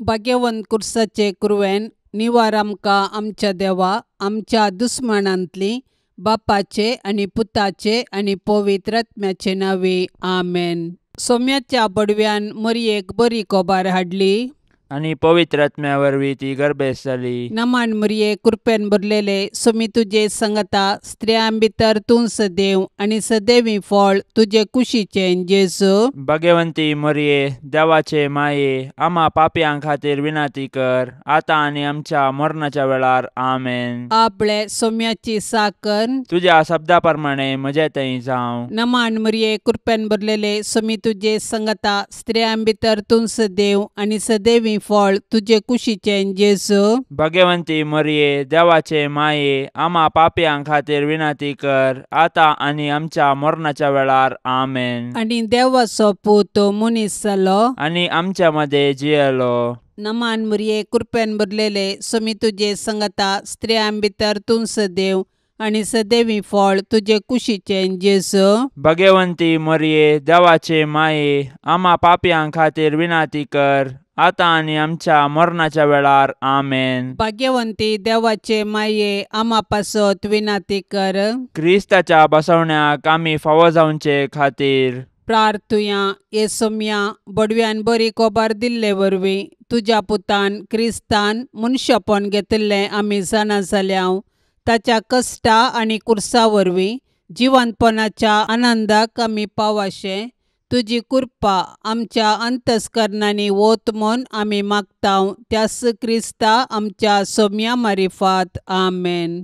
भाग्यवंत कुर्साचे कुरवेन निवार आमकां आमच्या देवा आमच्या दुस्मनांतली बापाचे आनी पुताचे आनी पवित्र आत्म्याचे नावे आमेन। सोम्याच्या बडव्यान मरयेक बरी कोबार हाडली आणि पवित्र आत्म्या वरवीं ती गर्भेस जाली। नमान मरिये कृपेन भरलेले सोमी तुजे संगता स्त्रियां भितर तूं सदैव आनी सदैवी फळ तुजे कुशीचे जेजू। भाग्यवंती मरिये देवाचे माये आम्हा पापयां खातीर विनाती कर आता आनी आमच्या मरणाच्या वेळार आमेन। आपले सोम्याची साकर तुझ्या शब्दा प्रमाणे म्हजे थंय जावं। नमान मरिये कृपेन भरलेले सोमी तुजे संगता स्त्रियां भितर तूं सदैव आनी सदैवी फळ तुजे कुशीचे जेजू। भाग्यवंती मरिये देवाचे माये आम्हा पापयां खातीर विनाती कर आता आनी आमच्या मरणाच्या वेळार आमेन। आनी देवाचो पूत मनीस जालो आनी आमच्या मध्ये जियेलो। नमान मरिये कृपेन भरलेले सोमी तुजे संगता स्त्रियां भितर तूं सदैव आनी सदैवी फळ तुजे कुशीचे जेजू। भाग्यवंती मरिये देवाचे माये आम्हा पापयां खातीर विनाती कर आता आनी आमच्या मरणाच्या वेळार आमेन। भाग्यवंती देवाचे माये आम्हा पासत विनाती कर क्रिस्ताच्या बसवण्याक आमी फावो जावचे खातीर प्रार्थुया ये सोम्या बडव्यान बरी कोबार दिल्ले वरवीं तुज्या पुतान क्रिस्तान मनशापण घेतिल्लें आमी जाणा जाल्याव ताच्या कश्टा आनी कुर्सा वरवीं जिवंतपणाच्या आनंदाक आमी पावाशे तुजी कृपा आमच्या अंतस्करणांनी वोत म्हूण आमी मागताव त्यास क्रिस्ता आमच्या सोम्या मारिफात आमेन।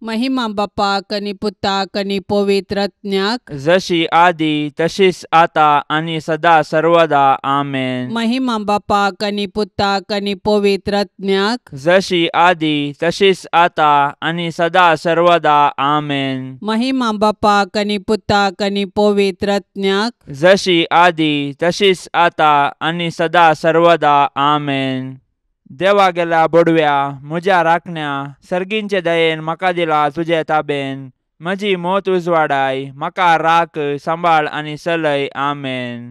महिमा बापाक आनी पुताक आनी पवित्र आत्म्याक जशी आदी तशीच आता आनी सदा सर्वदा आमेन। महिमा बापाक आनी पुताक आनी पवित्र आत्म्याक जशी आदी तशीच आता आनी सदा सर्वदा आमेन। महिमा बापाक आनी पुताक आनी पवित्र आत्म्याक जशी आदी तशीच आता आनी सदा सर्वदा आमेन। देवा गेल्या बडव्या म्हज्या राखण्या सर्गींचे दयेन म्हाका दिला तुजे ताबेन म्हजी मोत उजवाडाय म्हाका राख सांबाळ आनी चलय आमेन।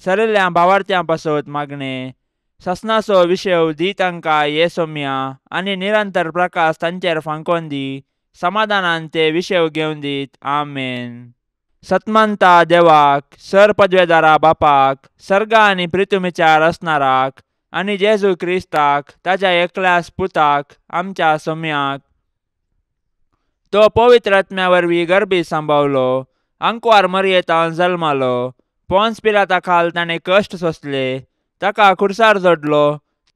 सरिल्ल्या भावार्थ्यां पासत मागणे ससनाचो विशेव दी तांकां ये सोम्या आनी निरंतर प्रकाश तांचेर फांकोन दी समाधानान ते विशेव घेवन दीत आमेन। सतमंता देवाक सर पदवेदारा बापाक सर्गा आनी पृथ्वीचार असणाराक आनी जेजू क्रिस्ताक ताच्या एकल्याच पुताक आमच्या सोम्याक तो पवित्र आत्म्या वरवीं गर्भी सांबावलो अंकवार मरयेतान जल्मालो पोंस पिलाता खाल ताणें कश्ट सोंसले ताका खुर्सार जोडलो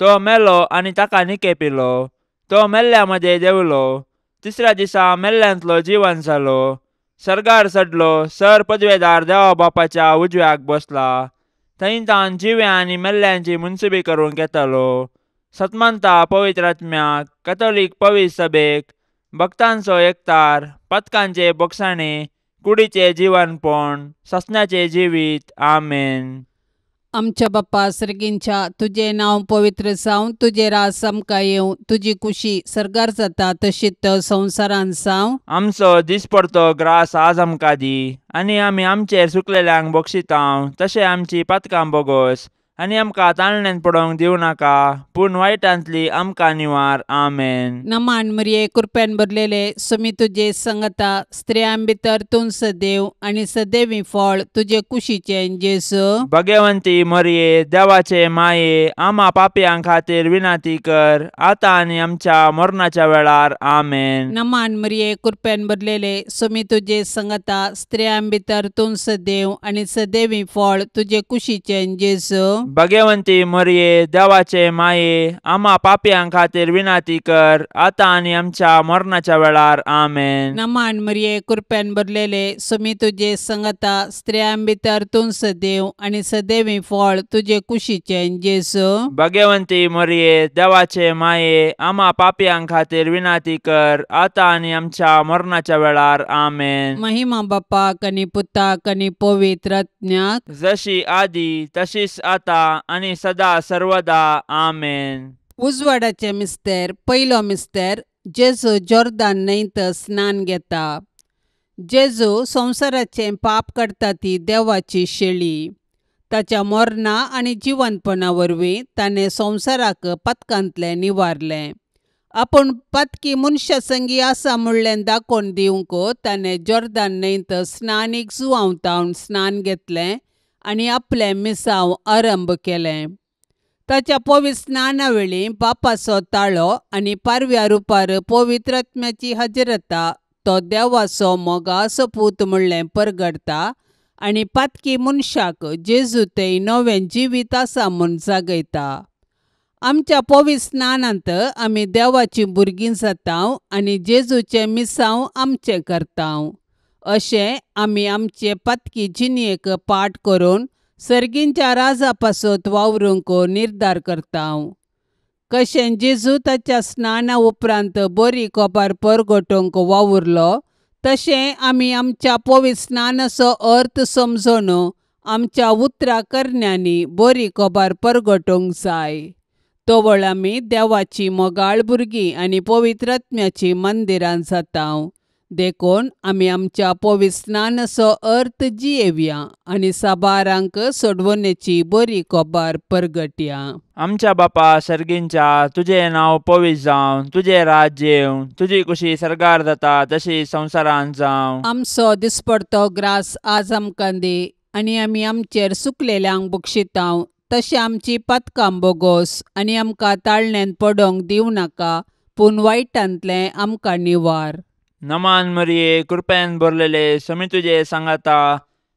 तो मेलो आनी ताका निकेपिलो तो मेल्ल्या मध्ये देवलो तिसऱ्या दिसा मेल्ल्यांतलो जिवन जालो सर्गार चडलो सर पदवेदार देवा बापाच्या उजव्याक बसला थंय तान जिव्या आनी मेल्ल्यांची मुनसुबी करूंक येतलो। सतमंता पवित्र आत्म्याक कॅथोलीक पवित्र सभेक भक्तांचो एकतार पथकांचे बोगसाणे कुडीचे जिवनपण ससण्याचे जिवीत आमेन। आमच्या बापा सर्गींच्या तुझे नाव पवित्र जावं तुझे रास आमकां येवं तुजी कुशी सर्गार जाता तशीच संवसारान जावं। आमचो दिसपडतो ग्रास आज आमकां दी आनी आमी आमचेर सुकलेल्यांक बक्षितांव तशें आमची पातकां बोगोस आनी आमकां ताळणेन पडोवंक दिवं नाका पूण वायटांतली आमकां निवार आमेन। नमान मरिये कृपेन भरलेले सोमी तुजे संगता स्त्रियां भितर तूं सदैव आनी सदैवी फळ तुजे कुशीचे जेजू। भाग्यवंती मरिये देवाचे माये आम्हा पापयां खातीर विनाती कर आता आनी आमच्या मरणाच्या वेळार आमेन। नमान मरिये कृपेन भरलेले सोमी तुजे संगता स्त्रियां भितर तूं सदैव आनी सदैवी फळ तुजे कुशीचे जेजू। भाग्यवंती मरिये देवाचे माये आम्हा पापयां खातीर विनाती कर आता आनी आमच्या मरणाच्या वेळार आमेन। नमान मरिये कृपेन भरलेले सोमी तुजे संगता स्त्रियां भितर तूं सदैव आनी सदैवी फळ तुजे कुशीचे जेजू। भाग्यवंती मरिये देवाचे माये आम्हा पापयां खातीर विनाती कर आता आनी आमच्या मरणाच्या वेळार आमेन। महिमा बापाक आनी पुताक आनी पवित्र आत्म्याक जशी आदी तशीच आता आनी सदा सर्वदा आमेन। उजवाडाचे मिस्तेर पयलो मिस्तेर जेजू जॉर्दान न्हंयत स्नान घेता। जेजू संवसाराचें पाप काडटा ती देवाची शेळी ताच्या मरणा आनी जिवंतपणा वरवीं ताणें संवसाराक पथकांतलें निवारलें. आपूण पथकी मनशा संगी आसा म्हणलें दाखोवन दिवंक ताणें जॉर्दान न्हंयत स्नानीक जुवांवतावन स्नान घेतलें आनी आपलें मिसांव आरंभ केलें. ताच्या पवित्र स्नाना वेळी पापाचो ताळो आनी पारव्या रुपार पवित्र आत्म्याची हजरता तो देवाचो मोगाचो पूत म्हणलें परगडता आनी पातकी मनशाक जेजू तें नवें जिवीत आसा म्हूण जागयता. आमच्या पवित्र स्नानांत आमी देवाची भुरगीं जातांव आनी जेजूचें मिसांव आमचें करतांव. अशें आमी आमचे पातकी जिणयेक पाठ करून सर्गींच्या राजा पासत वावरूंक निर्धार करतांव. कशें जेजू ताच्या स्नाना उपरांत बरी कोबार परगटोवंक वावुरलो तशें आमी आमच्या पवित्र स्नानाचो अर्थ समजून आमच्या उतरां करण्यांनी बरी कोबार परगटोवंक जाय. तवळ आमी देवाची मोगाळ भुरगीं आनी पवित्र आत्म्याची मंदिरां जातांव. देखून आमी आमच्या पवित्र स्नानाचो अर्थ जियेवया आनी साबारांक सोडवणेची बरी कोबार परगटया. आमच्या बापा सर्गींच्या, तुजें नांव पवित्र जावं, तुजें राज्य येवं, तुजी कुशी सरकार जाता तशी संवसारांत जावं. आमचो दिसपडतो ग्रास आज आमकां दी आनी आमी आमचेर सुकलेल्यांक बक्षितांव तशें आमची पथकां बोगोस आनी आमकां ताळण्यांत पडोवंक दिवं नाका पूण वायटांतलें आमकां निवार. नमान मरिये, कृपेन भरलेले, समी तुजे सांगाता,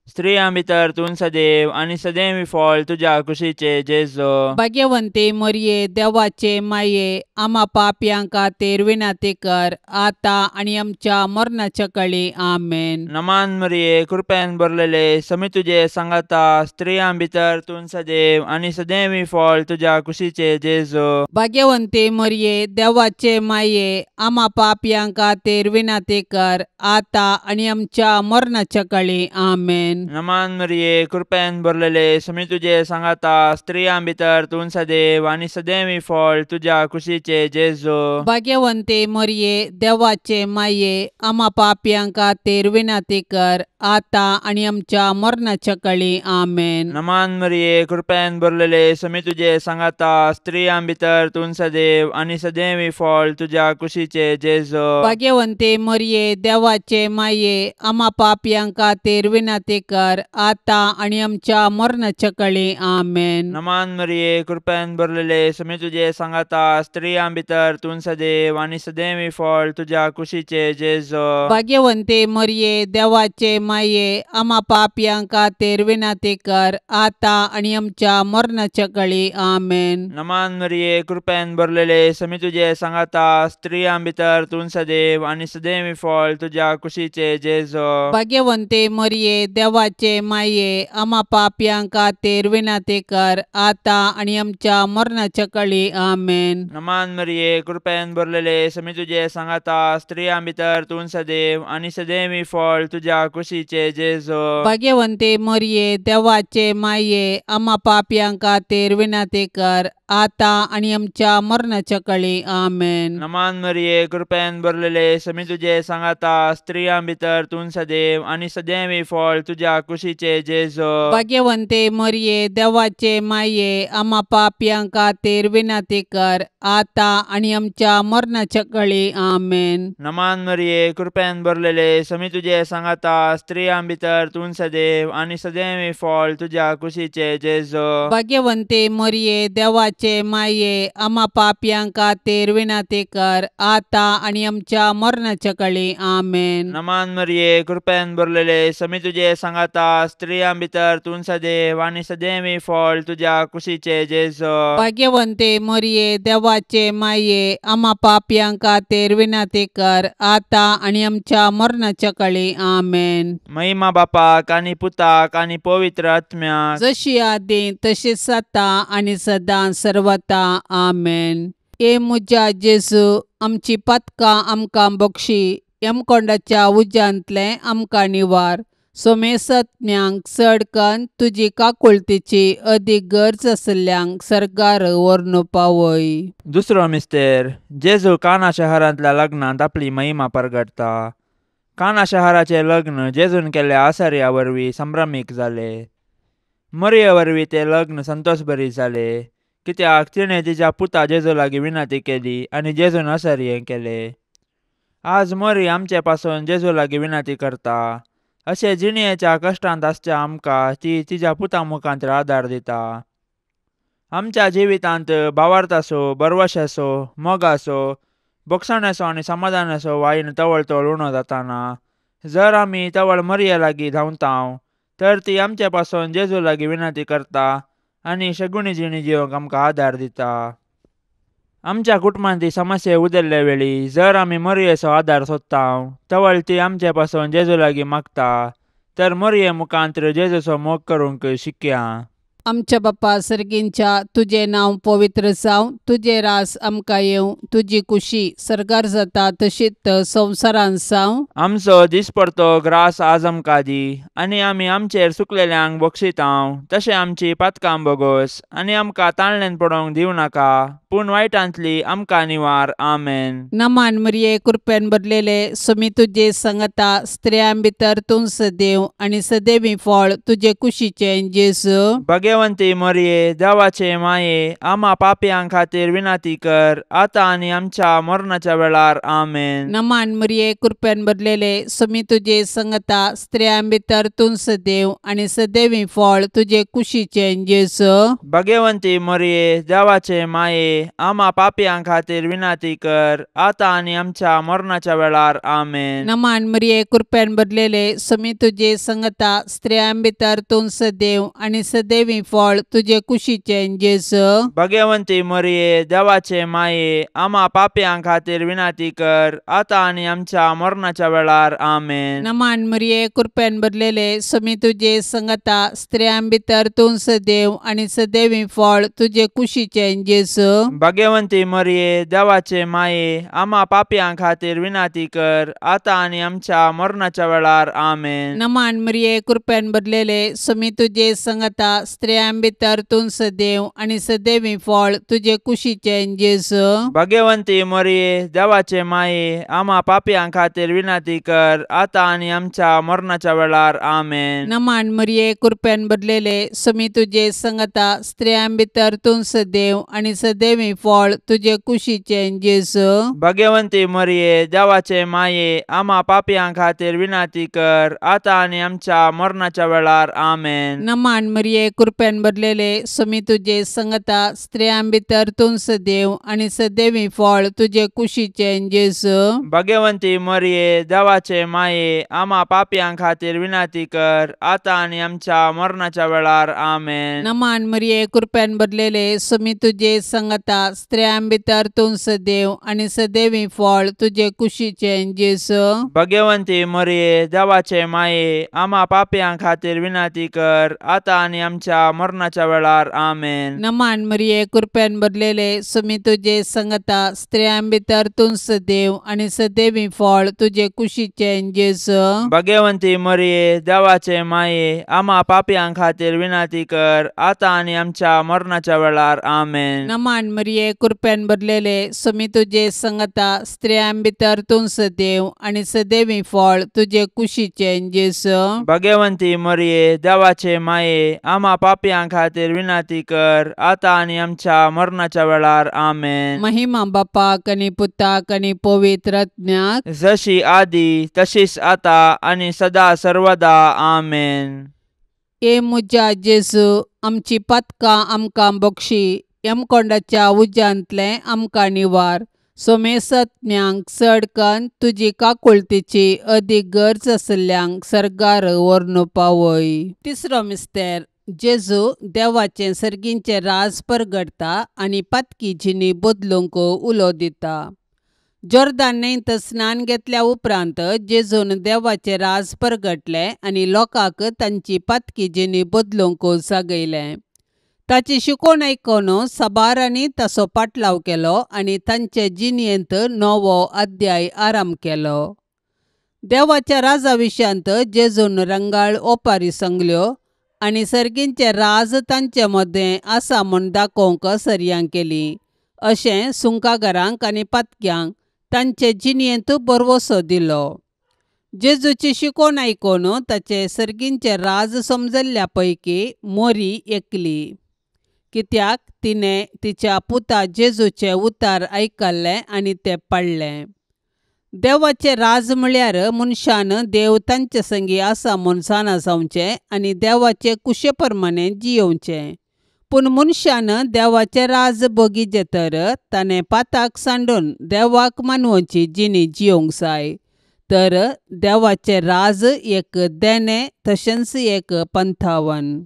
स्त्रियां भितर तूं सदैव आनी सदैवी फळ तुज्या कुशीचे जेजो. भाग्यवंते मरिये, देवाचे माये, आम्हा पापयांक खातीर विनाती कर, आता आनी आमच्या मरणाच्या काळी आमेन. नमान मरिये, कृपेन भरलेले, समी तुजे सांगाता, स्त्रियां भितर तूं सदैव आनी सदैवी फळ तुज्या कुशीचे जेजो. भाग्यवंते मरिये, देवाचे माये, आम्हा पापयांक खातीर विनाती कर, आता आनी आमच्या मरणाच्या काळी आमेन. नमान मरिये, कृपेन भरलेले, समी तुजे सांगाता, स्त्रियां भितर तूं सदैव आनी सदैवी फळ तुज्या कुशीचे जेजो. भाग्यवंते मरिये, देवाचे माये, आम्हा पापयांक खातीर विनाती कर, आता आनी आमच्या मरणाच्या काळी आमेन. नमान मरिये, कृपेन भरलेले, समी तुजे सांगाता, स्त्रियां भितर तूं सदैव आनी सदैवी फळ तुज्या कुशीचे जेजो. भाग्यवंते मरिये, देवाचे माये, आम्हा पापयांक खातीर विनाती कर, आता आनी आमच्या मरणाच्या काळी आमेन. नमान मरिये, कृपेन भरलेले, समी तुजे सांगाता, स्त्रियां भितर तूं सदैव आनी सदैवी फळ तुज्या कुशीचे जेजो. भाग्यवंते मरिये, देवाचे माये, आम्हा पापयांक खातीर विनाती कर, आता आनी आमच्या मरणाच्या काळी आमेन. नमान मरिये, कृपेन भरलेले, समी तुजे सांगाता, स्त्रियां भितर तूं सदैव आनी सदैवी फळ तुज्या कुशीचे जेजो. भाग्यवंते मरिये, देवाचे माये, आम्हा पापयांक खातीर विनाती कर, आता आनी आमच्या मरणाच्या काळी आमेन. नमान मरिये, कृपेन भरलेले, समी तुजे सांगाता, स्त्रियां भितर तूं सदैव आनी सदैवी फळ तुज्या कुशीचे जेजो. भाग्यवंते मरिये, देवाचे माये, आम्हा पापयांक खातीर विनाती कर, आता आनी आमच्या मरणाच्या काळी आमेन. नमान मरिये, कृपेन भरलेले, समी तुजे सांगाता, स्त्रियां भितर तूं सदैव आनी सदैवी फळ तुज्या कुशीचे जेजो. भाग्यवंते मरिये, देवाचे माये, आम्हा पापयांक खातीर विनाती कर, आता आनी आमच्या मरणाच्या काळी आमेन. नमान मरिये, कृपेन भरलेले, समी तुजे सांगाता, स्त्रियां भितर तूं सदैव आनी सदैवी फळ तुज्या कुशीचे जेजो. भाग्यवंते मरिये, देवाचे माये, आम्हा पापयांक खातीर विनाती कर, आता आनी आमच्या मरणाच्या काळी आमेन. नमान मरिये, कृपेन भरलेले, समी तुजे सांगाता, स्त्रियां भितर तूं सदैव आनी सदैवी फळ तुज्या कुशीचे जेजो. भाग्यवंते मरिये, देवाचे माये, आम्हा पापयांक खातीर विनाती कर, आता आनी आमच्या मरणाच्या काळी आमेन. महिमा बापाक आनी पुताक आनी पवित्र आत्म्याक, जशी आदी तशीच जाता आनी सदां सर्वता आमेन. ए मुजा जेजू, आमची पथकां आमकां बक्षी, यमकोंडाच्या उज्यांतले आमकां निवार. सोमेसत्म्यांक चड कन्न तुजी काकुळतीची अदीक गरज आसल्यांक सरकार व्हरून पावय. दुसरो मिस्तेर, जेजू काना शहरांतल्या लग्नांत आपली महिमा परगटता. काना शहराचे लग्न जेजून केल्ल्या आसार्या वरवीं संभ्रमीक जाले. मरिये वरवीं ते लग्न संतोष बरी जाले, कित्याक तिणें तिच्या पुता जेजू लागीं विनंती केली आनी जेजून असर केले. आज मरी आमचे पासून जेजू लागीं विनंती करता. अशे जिणयेच्या कश्टांत आसच्या आमकां ती तिच्या पुता मुखांतर आदार दिता. आमच्या जिवितांत भावार्थ आसूं, बरवश आसूं, मोग आसूं, भोगसण आसूं आनी समाधान आसूं वाईन तवळ तवळ उणो जाताना जर आमी तवळ मरिये लागीं धांवताव तर ती आमचे पासून जेजू लागीं विनंती करता आनी शगुणी जिणी जिवंक आमकां आदार दिता. आमच्या कुटुंबांत ती समस्या उदेल्ले वेळी जर आमी मरियेचो आदार सोदताव तवळ ती आमचे पासून जेजू लागीं मागता, तर मरिये मुखांतर जेजूचो मोग करूंक शिकया. आमच्या बाप्पा सर्गींच्या तुझे नाव पवित्र जावं, तुझे रास आमकां येवं, तुजी कुशी सरकार जाता तशीच संवसारांत जावं. आमचो दिसपडतो ग्रास आज आमकां दी आनी आमी आमचेर चुकलेल्यांक बक्षिताव तशें आमची पातकां बोगोस आनी आमकां ताळणेन पडोवंक दिवं नाका, पूण वायटांतली आमकां निवार. आमेन. नमान मरिये कृपेन भरलेले सुमी तुजे सांगता स्त्रियां भितर तूं सदैव आनी सदैवी फळ तुजे कुशीचे जेजू. भगवंती मरिये देवाचे माये आम्हा पापयां खातीर विनंती कर आता आनी आमच्या मरणाच्या वेळार. आमेन. नमान मरिये कृपेन भरलेले सुमी तुजे सांगता स्त्रियां भितर तूं सदैव आनी सदैवी फळ तुजे कुशीचे जेजू. भगवंती मरिये देवाचे माये आम्हा पापयां खातीर विनंती कर आता आनी आमच्या मरणाच्या वेळार. आमेन. नमान मरिये कृपेन भरलेले सुमी तुजे सांगता स्त्रियां भितर तूं सदैव आनी सदैवी फळ तुजे कुशीचे जेजू. भगवंती मरिये देवाचे माये आम्हा पापयां खातीर विनंती कर आता आनी आमच्या मरणाच्या वेळार. आमेन. नमान मरिये कृपेन भरलेले सुमी तुजे सांगता स्त्रियां भितर तूं सदैव आनी सदैवी फळ तुजे कुशीचे जेजू. भगवंती मरिये देवाचे माये आम्हा पापयां खातीर विनंती कर आता आनी आमच्या मरणाच्या वेळार. आमेन. नमान मरिये कृपेन भरलेले सुमी तुजे सांगता स्त्रियां भितर तूं सदैव आनी सदैवी फळ तुजे कुशीचे जेजू. भगवंती मरिये देवाचे माये आम्हा पापयां खातीर विनंती कर आता आनी आमच्या मरणाच्या वेळार. आमेन. नमान मरिये कृपेन भरलेले सुमी तुजे सांगता स्त्रियां भितर तूं सदैव आनी सदैवी फळ तुजे कुशीचे जेजू. भगवंती मरिये देवाचे माये आम्हा पापयां खातीर विनंती कर आता आनी आमच्या मरणाच्या वेळार. आमेन. नमान मरिये कृपेन भरलेले सुमी तुजे सांगता स्त्रियां भितर तूं सदैव आनी सदैवी फळ तुजे कुशीचे जेजू. भगवंती मरिये देवाचे माये आम्हा पापयां खातीर विनंती कर आता आनी आमच्या मरणाच्या वेळार. आमेन. नमान मरिये कृपेन भरलेले सुमी तुजे सांगता स्त्रियां भितर तूं सदैव आनी सदैवी फळ तुजे कुशीचे जेजू. भगवंती मरिये देवाचे माये आम्हा पापयां खातीर विनंती कर आता आनी आमच्या मरणाच्या वेळार. आमेन. नमान मरिये कृपेन भरलेले सुमी तुजे सांगता स्त्रियां भितर तूं सदैव आनी सदैवी फळ तुजे कुशीचे जेजू. भगवंती मरिये देवाचे माये आम्हा पापयां खातीर विनंती कर आता आनी आमच्या मरणाच्या वेळार. आमेन. नमान मरिये कृपेन भरलेले सुमी तुजे सांगता स्त्रियां भितर तूं सदैव आनी सदैवी फळ तुजे कुशीचे जेजू. भगवंती मरिये देवाचे माये आम्हा पापयां खातीर विनंती कर आता आनी आमच्या मरणाच्या वेळार. आमेन. महिमा बापाक आनी पुताक आनी पवित्र आत्म्याक जशी आदी तशीच आता आनी सदा सर्वदा. आमेन. ए मुजा जेजू आमची पातकां आमकां बक्षी, यमकोंडाच्या उज्यांतले आमकां निवार. सोमेसत्म्यांक चड कन्न तुजी काकुळतीची अदीक गरज आसल्यांक सरकार व्हरून पावय. तिसरो मिस्तेर जेजू देवाचें सर्गींचें राज परगडता आनी पातकी जिणी बदलूंक उलो दिता. जोर्दान न्हंयत स्नान घेतल्या उपरांत जेजून देवाचें राज परगटलें आनी लोकांक तांची पातकी जिणी बदलूंक सांगयलें. ताची शिकोवण आयकून साबारांनी ताचो पाटलाव केलो आनी तांचे जिणयेंत नवो अध्याय आराम केलो. देवाच्या राजा विशयांत जेजून रंगाळ ओपारी सांगल्यो आनी सर्गींचें राज तांचे मदें आसा म्हूण दाखोवंक सर्यां केली. अशें सुंकागारांक आनी पातक्यांक तांचे जिणयेंत बरवसो दिलो. जेजूची शिकोवन आयकून ताचे सर्गींचे राज समजल्ल्या पैकी मोरी एकली, कित्याक तिणें तिच्या पुता जेजूचे उतार आयकल्ले आनी तें पडलें. देवाचें राज म्हळ्यार मनशान देव तांचे संगी आसा म्हूण साना जावचें आनी देवाचे कुशे प्रमाणे जियोवचें. पूण मनशान देवाचें राज बगीचें तर ताणें पाताक सांडून देवाक मानवची जिणी जियोंक जाय. तर देवाचें राज एक देणे तशेंच एक पंथावन.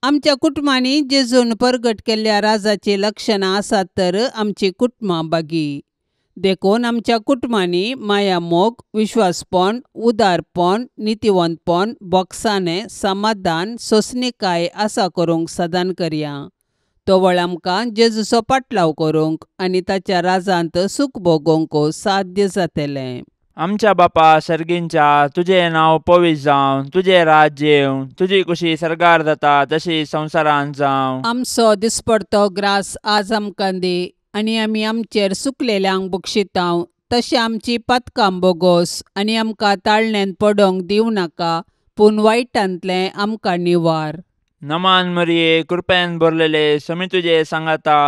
आमच्या कुटुंबांनी जेजून परगट केल्ल्या राजाची लक्षणां आसात तर आमची कुटुंबां बागी. देखून आमच्या कुटुंबांनी माया मोग, विश्वासपण, उदारपण, नितीवंतपण, बोगसाणें, समाधान, सोंसणीकाय आसा करूंक सदान करया. तोवळ आमकां जेजूचो पाटलाव करूंक आनी ताच्या राजांत सूख भोगूंक साध्य जातलें. आमच्या बापा सर्गींच्या, तुजें नांव पवित्र जावं, तुजें राज्य येवं, तुजी कुशी सरकार जाता तशी संवसारांत जावं. आमचो दिसपडतो ग्रास आज आमकां दी, आनी आमी आमचेर चुकलेल्यांक बक्षितांव, तशें आमची पातकां बोगोस आनी आमकां ताळणेन पडोवंक दिवं नाका, पूण वायटांतलें आमकां निवार. नमान मरिये, कृपेन भरलेले, समी तुजे सांगाता,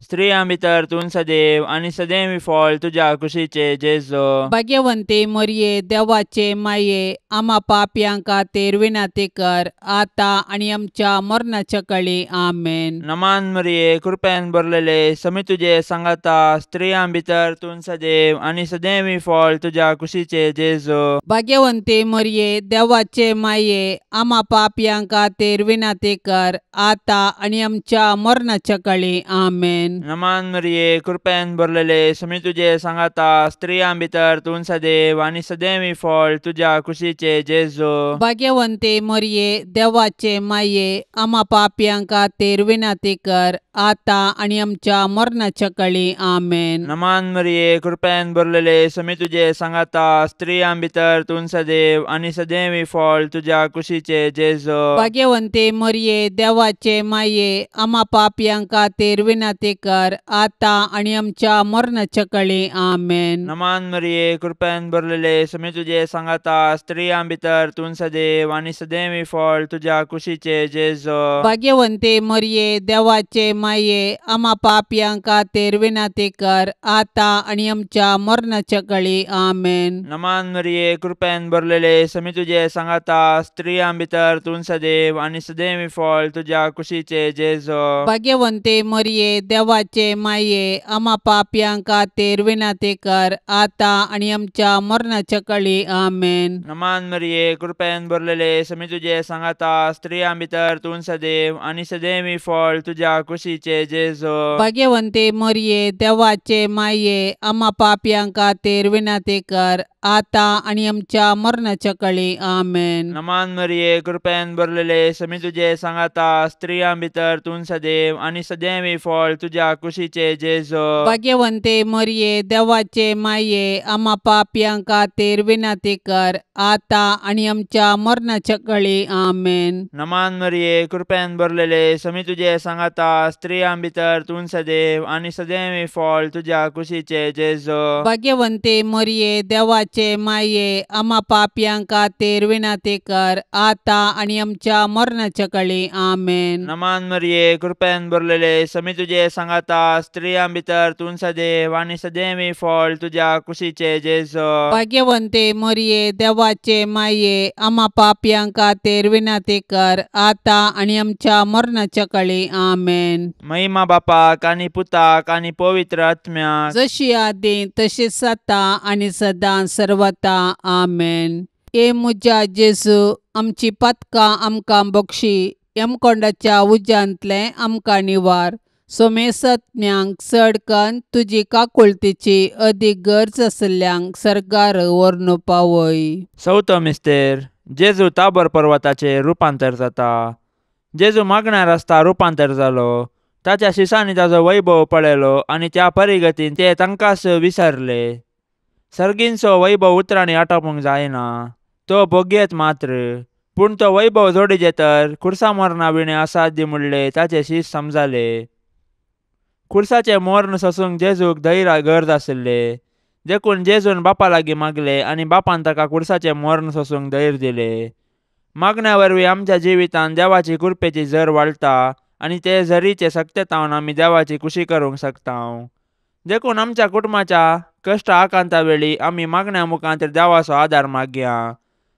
स्त्रियां भितर तूं सदैव आनी सदैवी फळ तुज्या कुशीचे जेजू. भाग्यवंते मरिये, देवाचे माये, आम्हा पापयांक खातीर विनाती कर, आता आनी आमच्या मरणाच्या काळी आमेन. नमान मरिये, कृपेन भरलेले, समी तुजे सांगाता, स्त्रियां भितर तूं सदैव आनी सदैवी फळ तुज्या कुशीचे जेजू. भाग्यवंते मरिये, देवाचे माये, आम्हा पापयांक खातीर विनाती कर, आता आनी आमच्या मरणाच्या काळी आमेन. नमान मरिये, कृपेन भरलेले, समी तुजे सांगाता, स्त्रियां भितर तूं सदैव आनी सदैवी फळ तुज्या कुशीचे जेजू. भाग्यवंते मरिये, देवाचे माये, आम्हा पापयांक खातीर विनाती कर, आता आनी आमच्या मरणाच्या काळी आमेन. नमान मरिये, कृपेन भरलेले, समी तुजे सांगाता, स्त्रियां भितर तूं सदैव आनी सदैवी फळ तुज्या कुशीचे जेजू. भाग्यवंते मरिये, देवाचे माये, आम्हा पापयांक खातीर विनाती कर, आता आनी आमच्या मरणाच्या काळी आमेन. नमान मरिये, कृपेन भरलेले, समी तुजे सांगाता, स्त्रियां भितर तूं सदैव आनी सदैवी फळ तुज्या कुशीचे जेजू. भाग्यवंते मरिये, देवाचे माये, आम्हा पापयांक खातीर विनाती कर, आता आनी आमच्या मरणाच्या काळी आमेन. नमान मरिये, कृपेन भरलेले, समी तुजे सांगाता, स्त्रियां भितर तूं सदैव आनी सदैवी फळ तुज्या कुशीचे जेजू. भाग्यवंते मरिये, देवाचे माये, आम्हा पापयांक खातीर विनाती कर, आता आनी आमच्या मरणाच्या काळी आमेन. नमान मरिये, कृपेन भरलेले, समी तुजे सांगाता, स्त्रियां भितर तूं सदैव आनी सदैवी फळ तुज्या कुशीचे जेजू. भाग्यवंते मरिये, देवाचे माये, आम्हा पापयांक खातीर विनाती कर, आता आनी आमच्या मरणाच्या काळी आमेन. नमान मरिये, कृपेन भरलेले, समी तुजे सांगाता, स्त्रियां भितर तूं सदैव आनी सदैवी फळ तुज्या कुशीचे जेजू. भाग्यवंते मरिये, देवाचे माये, आम्हा पापयांक खातीर विनाती कर, आता आनी आमच्या मरणाच्या काळी आमेन. नमान मरिये, कृपेन भरलेले, समी तुजे सांगाता, स्त्रियां भितर तूं सदैव आनी सदैवी फळ तुज्या कुशीचे जेजू. भाग्यवंते मरिये, देवाचे माये, आम्हा पापयांक खातीर विनाती कर, आता आनी आमच्या मरणाच्या काळी आमेन. नमान मरिये, कृपेन भरलेले, समी तुजे सांगाता, स्त्रियां भितर तूं सदैव आनी सदैवी फळ तुज्या कुशीचे जेजू. भाग्यवंते मरिये, देवाचे माये, आम्हा पापयांक खातीर विनाती कर, आता आनी आमच्या मरणाच्या काळी आमेन. महिमा बापाक आनी पुताक आनी पवित्र आत्म्याक, जशी आदी तशीच आता आनी सदां सर्वता आमेन. ए मुजा जेजू, आमची पातकां आमकां बक्षी, यमकोंडाच्या उज्यांतले आमकां निवार. सोमेसत्म्यांक चडकन तुजी काकुळतीची अदीक गरज आसल्यांक सरकार व्हरून पावय. चवथो मिस्तेर, जेजू ताबोर पर्वताचेर रुपांतर जाता. जेजू मागण्यार आसता रुपांतर जालो. ताच्या शिसांनी ताचो वैभव पळयलो आनी त्या परिगतीन ते तांकांच विसरले. सर्गींचो वैभव उतरांनी आटोवंक जायना, तो बोगयेत मात्र. पूण तो वैभव जोडिजे तर खुर्सा मोरना विणे असाध्य म्हणले ताचे शीस समजाले. खुर्साचे मोर्न सोसूंक जेजूक धैर्य गरज आसले. देखून जेजून बापा लागीं मागले आनी बापान ताका कुर्साचें मरण सोसूंक धैर्य दिलें. मागण्या वरवीं आमच्या जिवितांत देवाची कृपेची झर वाडटा आनी ते झरीचे सत्तेतावन आमी देवाची खुशी करूंक शकता. देखून आमच्या कुटुंबाच्या कश्ट आकांता वेळी आमी मागण्या मुखांतर देवाचो आदार मागया.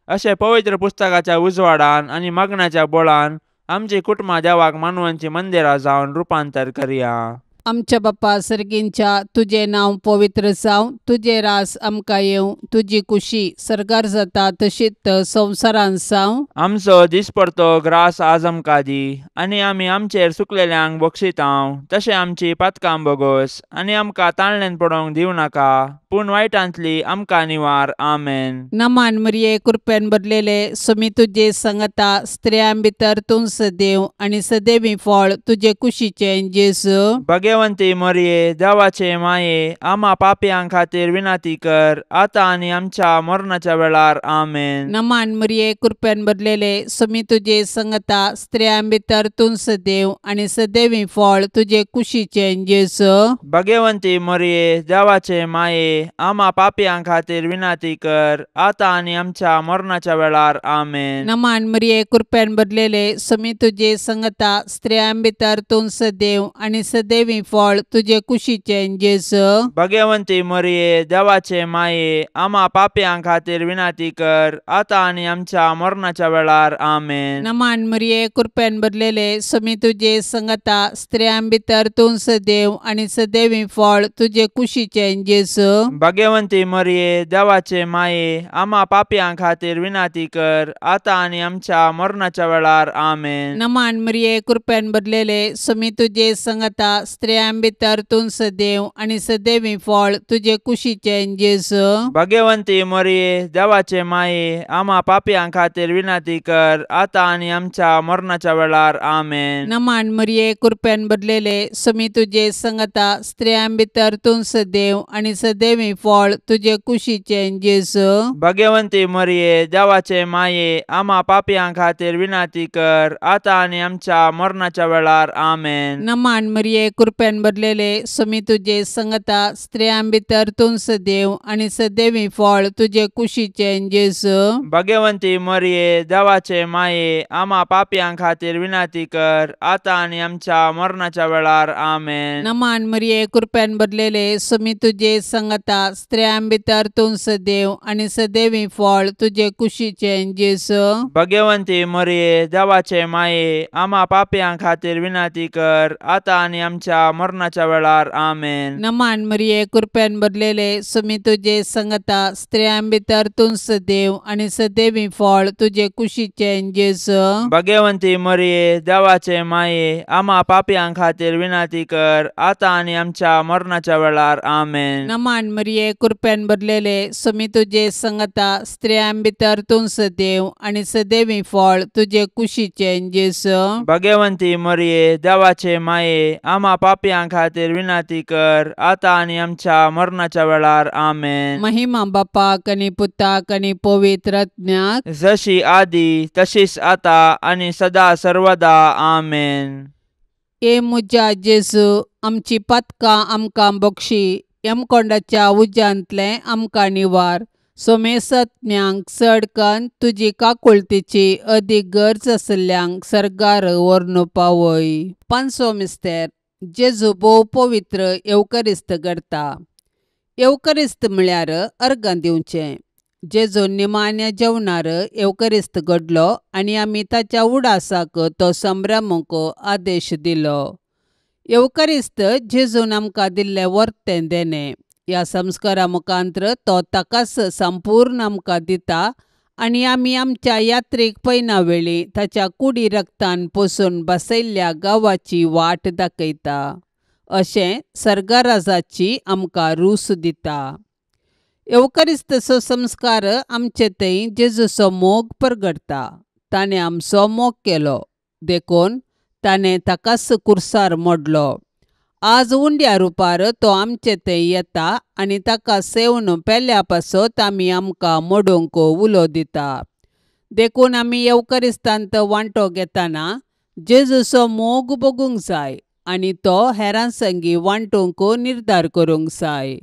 अशें पवित्र पुस्तकाच्या उजवाडान आनी मागण्याच्या बोळान आमची कुटुंबां देवाक मानवांची मंदिरां जावन रुपांतर करया. आमच्या बाप्पा सर्गींच्या तुझे नांव पवित्र जावं, तुझे रास आमकां येवं, तुजी खुशी सरकार जाता तशीच संवसारांत जावं. आमचो दिसपडतो ग्रास आज आमकां दी आनी आमी आमचेर सुकलेल्यांक बक्षितांव. तशें आमची पातकां बोगोस आनी आमकां ताळणेन पडोवंक दिवं नाका, पूण वायटांतली आमकां निवार. आमेन. नमान मरिये कृपेन भरलेले सुमी तुजे सांगता स्त्रियां भितर तूं सदैव आनी सदैवी फळ तुजे कुशीचें जेजू. भाग्यवंती मरिये देवाचे माये आम्हा पापयांक खातीर विनाती कर, आतां आनी आमच्या मरणाच्या वेळार. आमेन. नमान मरिये कृपेन भरलेले सुमी तुजे सांगता स्त्रियां भितर तूं सदैव आनी सदैवी फळ तुजे कुशीचें जेजू. भाग्यवंती मरिये देवाचे माये आम्हा पापयांक खातीर विनाती कर, आतां आनी आमच्या मरणाच्या वेळार. आमेन. नमान मरिये कृपेन भरलेले सुमी तुजे सांगता स्त्रियां भितर तूं सदैव आनी सदैवी फळ तुजे कुशीचें जेजू. भाग्यवंती मरिये देवाचे माये आम्हा पापयांक खातीर विनाती कर, आतां आनी आमच्या मरणाच्या वेळार. आमेन. नमान मरिये कृपेन भरलेले सुमी तुजे सांगता स्त्रियां भितर तूं सदैव आनी सदैवी फळ तुजे कुशीचें जेजू. भाग्यवंती मरिये देवाचे माये आम्हा पापयांक खातीर विनाती कर, आतां आनी आमच्या मरणाच्या वेळार. आमेन. नमान मरिये कृपेन भरलेले सुमी तुजे सांगता स्त्रियां भितर तूं सदैव आनी सदैवी फळ तुजे कुशीचें जेजू. भाग्यवंती मरिये देवाचे माये आम्हा पापयांक खातीर विनाती कर, आतां आनी आमच्या मरणाच्या वेळार. आमेन. नमान मरिये कृपेन भरलेले सुमी तुजे सांगता स्त्रियां भितर तूं सदैव आनी सदैवी फळ तुजे कुशीचें जेजू. भाग्यवंती मरिये देवाचे माये आम्हा पापयांक खातीर विनाती कर, आतां आनी आमच्या मरणाच्या वेळार. आमेन. नमान मरिये कृपेन भरलेले सुमी तुजे सांगता स्त्रियां भितर तूं सदैव आनी सदैवी फळ तुजे कुशीचें जेजू. भाग्यवंती मरिये देवाचे माये आम्हा पापयांक खातीर विनाती कर, आतां आनी आमच्या मरणाच्या वेळार. आमेन. नमान मरिये कृपेन भरलेले सुमी तुजे सांगता स्त्रियां भितर तूं सदैव आनी सदैवी फळ तुजे कुशीचें जेजू. भाग्यवंती मरिये देवाचे माये आम्हा पापयांक खातीर विनाती कर, आतां आनी आमच्या मरणाच्या वेळार. आमेन. नमान मरिये कृपेन भरलेले सुमी तुजे सांगता स्त्रियां भितर तूं सदैव आनी सदैवी फळ तुजे कुशीचें जेजू. भाग्यवंती मरिये देवाचे माये आम्हा पापयांक खातीर विनाती कर, आतां आनी आमच्या मरणाच्या वेळार. आमेन. नमान मरिये कृपेन भरलेले सुमी तुजे सांगता स्त्रियां भितर तूं सदैव आनी सदैवी फळ तुजे कुशीचें जेजू. भाग्यवंती मरिये देवाचे माये आम्हा पापयांक खातीर विनाती कर, आतां आनी आमच्या मरणाच्या वेळार. आमेन. महिमा बापाक आनी पुताक आनी पवित्र आत्म्याक, जशी आदी तशीच आतां आनी सदा सर्वदा. आमेन. ए मुजा जेजू, आमची पातकां आमकां बक्षी, यमकोंडाच्या उज्यांतलें आमकां निवार. सोमेसत्म्यांक चडकन तुजी काकुळतीची अदीक गरज आसल्यांक सरकार व्हरून पावय. पांचवो मिस्तेर, जेजू भोव पवित्र येवकरिस्त करता. येवकरिस्त म्हळ्यार अर्गां दिवचें. जेजू निमाण्या जेवणार येवकरिस्त घडलो आनी आमी ताच्या उडासाक तो संभ्रमूंक आदेश दिलो. येवकरिस्त जेजून आमकां दिल्लें वर्तें देणें. ह्या संस्कारा मुखांतर तो ताकाच संपूर्ण आमकां दिता आनी आमी आमच्या यात्रेक पैना वेळी ताच्या कुडी रक्तान पोसून बसयल्ल्या गांवाची वाट दाखयता. अशें सर्गराजाची आमकां रूस दिता. येवकरिस्तचो संस्कार आमचे थंय जेजूचो मोग परगडटा. ताणें आमचो मोग केलो, देखून ताणें ताकाच कुर्सार मोडलो. आज उंड्या रुपार तो आमचे थंय येता आनी ताका सेवन पेल्या पासत आमी आमकां मोडूंक उलो दिता. देखून आमी येवकरिस्तांत वांटो घेतना जेजूचो मोग बगूंक जाय आनी तो हेरां संगी वांटूंक निर्धार करूंक जाय.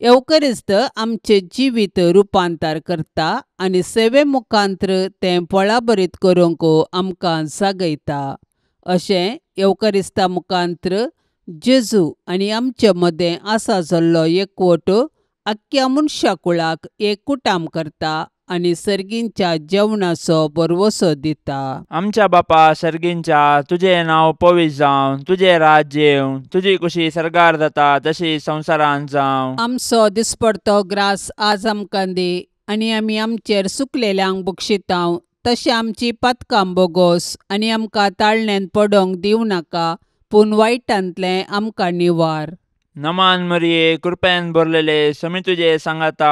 येवकरिस्त आमचे जिवीत रुपांतर करता आनी सेवे मुखांत्र तें फळां बरीत करूंक आमकां जागयता. अशें येवकरिस्ता मुखांत्र जेजू आनी आमचे मदें आसा जाल्लो एकवट आख्ख्या मनशा कुळाक एकूटाम करता आनी सर्गींच्या जेवणाचो बरवसो दिता. आमच्या बापा सर्गींच्या, तुजें नांव पवित्र जावं, तुजें राज्य येवं, तुजी कुशी सर्गार जाता तशी संवसारांत जावं. आमचो दिसपडतो ग्रास आज आमकां दी आनी आमी आमचेर चुकलेल्यांक बक्षितांव, तशें आमची पातकां बोगोस आनी आमकां ताळण्यांत पडोंक दिवं नाका, पूण वायटांतलें आमकां निवार. नमान मरिये, कृपेन भरलेले, समी तुजे सांगाता,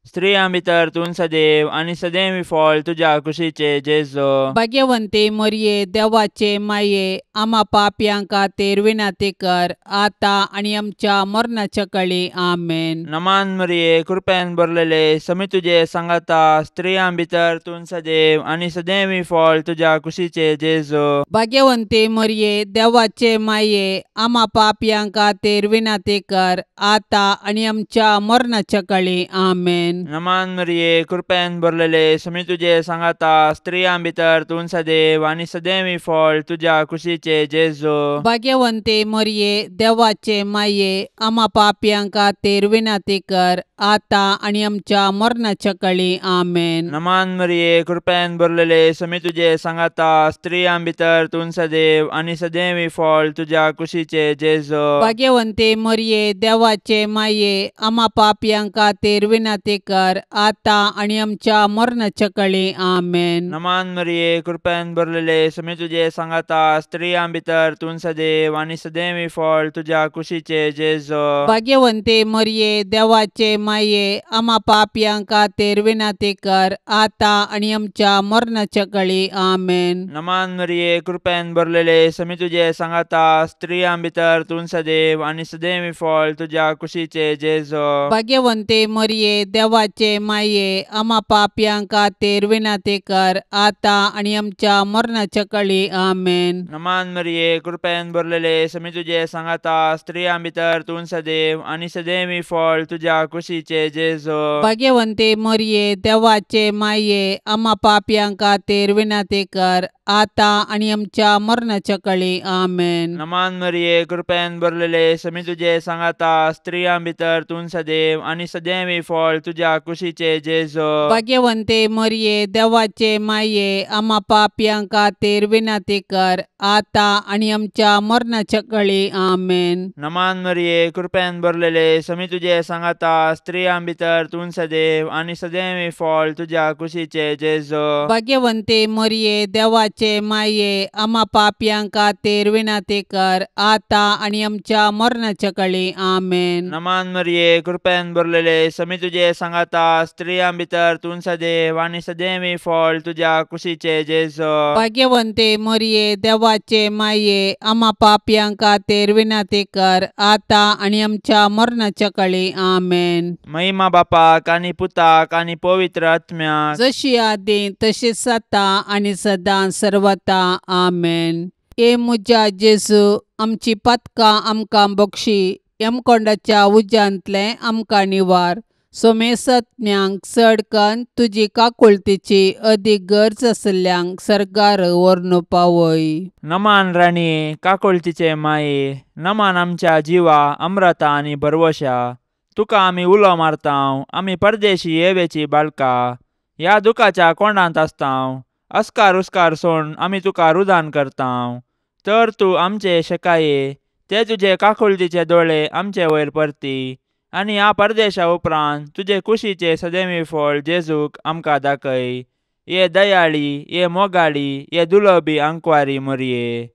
स्त्रियां भितर तूं सदैव आनी सदैवी फळ तुज्या कुशीचे जेजो. भाग्यवंते मरिये, देवाचे माये, आम्हा पापयांक खातीर विनाती कर, आतां आनी आमच्या मरणाच्या काळी आमेन. नमान मरिये, कृपेन भरलेले, समी तुजे सांगाता, स्त्रियां भितर तूं सदैव आनी सदैवी फळ तुज्या कुशीचे जेजो. भाग्यवंते मरिये, देवाचे माये, आम्हा पापयांक खातीर विनाती कर, आतां आनी आमच्या मरणाच्या काळी आमेन. नमान मरिये, कृपेन भरलेले, समी तुजे सांगाता, स्त्रियां भितर तूं सदैव आनी सदैवी फळ तुज्या कुशीचे जेजो. भाग्यवंते मरिये, देवाचे माये, आम्हा पापयांक खातीर विनाती कर, आतां आनी आमच्या मरणाच्या काळी आमेन. नमान मरिये, कृपेन भरलेले, समी तुजे सांगाता, स्त्रियां भितर तूं सदैव आनी सदैवी फळ तुज्या कुशीचे जेजो. भाग्यवंते मरिये, देवाचे माये, आम्हा पापयांक खातीर विनाती कर, आतां आनी आमच्या मरणाच्या काळी आमेन. नमान मरिये, कृपेन भरलेले, समी तुजे सांगाता, स्त्रियां भितर तूं सदैव आनी सदैवी फळ तुज्या कुशीचे जेजो. भाग्यवंते मरिये, देवाचे माये, आम्हा पापयांक खातीर विनाती कर, आतां आनी आमच्या मरणाच्या काळी आमेन. नमान मरिये, कृपेन भरलेले, समी तुजे सांगाता, स्त्रियां भितर तूं सदैव आनी सदैवी फळ तुज्या कुशीचे जेजो. भाग्यवंते मरिये, देवाचे माये, आम्हा पापयांक खातीर विनाती कर, आतां आनी आमच्या मरणाच्या काळी आमेन. नमान मरिये, कृपेन भरलेले, समी तुजे सांगाता, स्त्रियां भितर तूं सदैव आनी सदैवी फळ तुज्या कुशीचे जेजो. भाग्यवंते मरिये, देवाचे माये, आम्हा पापयांक खातीर विनाती कर, आतां आनी आमच्या मरणाच्या काळी आमेन. नमान मरिये, कृपेन भरलेले, समी तुजे सांगाता, स्त्रियां भितर तूं सदैव आनी सदैवी फळ तुज्या कुशीचे जेजो. भाग्यवंते मरिये, देवाचे माये, आम्हा पापयांक खातीर विनाती कर, आतां आनी आमच्या मरणाच्या काळी आमेन. नमान मरिये, कृपेन भरलेले, समी तुजे सांगाता, स्त्रियां भितर तूं सदैव आनी सदैवी फळ तुज्या कुशीचे जेजो. भाग्यवंते मरिये, देवाचे माये, आम्हा पापयांक खातीर विनाती कर, आतां आनी आमच्या मरणाच्या काळी आमेन. नमान मरिये, कृपेन भरलेले, समी तुजे सांगाता, स्त्रियां भितर तूं सदैव आनी सदैवी फळ तुज्या कुशीचे जेजो. भाग्यवंते मरिये, देवाचे माये, आम्हा पापयांक खातीर विनाती कर, आतां आनी आमच्या मरणाच्या काळी आमेन. महिमा बापाक आनी पुताक आनी पवित्र आत्म्याक, जशी आदी तशीच आता आनी सदां सर्वता आमेन. ए मुजा जेजू, आमची पातकां आमकां बक्षी, यमकोंडाच्या उज्यांतलें आमकां निवार. सोमेसत्म्यांक चड कन्न तुजी काकुळतीची अदीक गरज आसल्यांक सरकार व्हरून पावय. नमान राणये, काकुळतीचे माये, नमान आमच्या जिवा, अमृता आनी भरवशा, तुका आमी उलो मारतांव, आमी परदेशी येवेची बाळकां, ह्या दुखाच्या कोंडांत आसतांव, अस्कार उस्कार सोडून आमी तुका रुदान करतांव. तर तूं आमचे शेकाये, ते तुजे काकुळतीचे दोळे आमचे वयर परती, आनी ह्या परदेशा उपरांत तुजे कुशीचे सदैवी फळ जेजूक आमकां दाखय. ये दयाळी, ये मोगाळी, ये दुलोबी आंकवारी मरिये.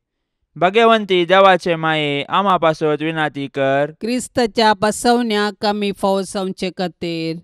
भाग्यवंती देवाचे माये, आम्हा पासत विनाती कर. क्रिस्ताच्या बसवण्याक आमी फावो जावचे खातीर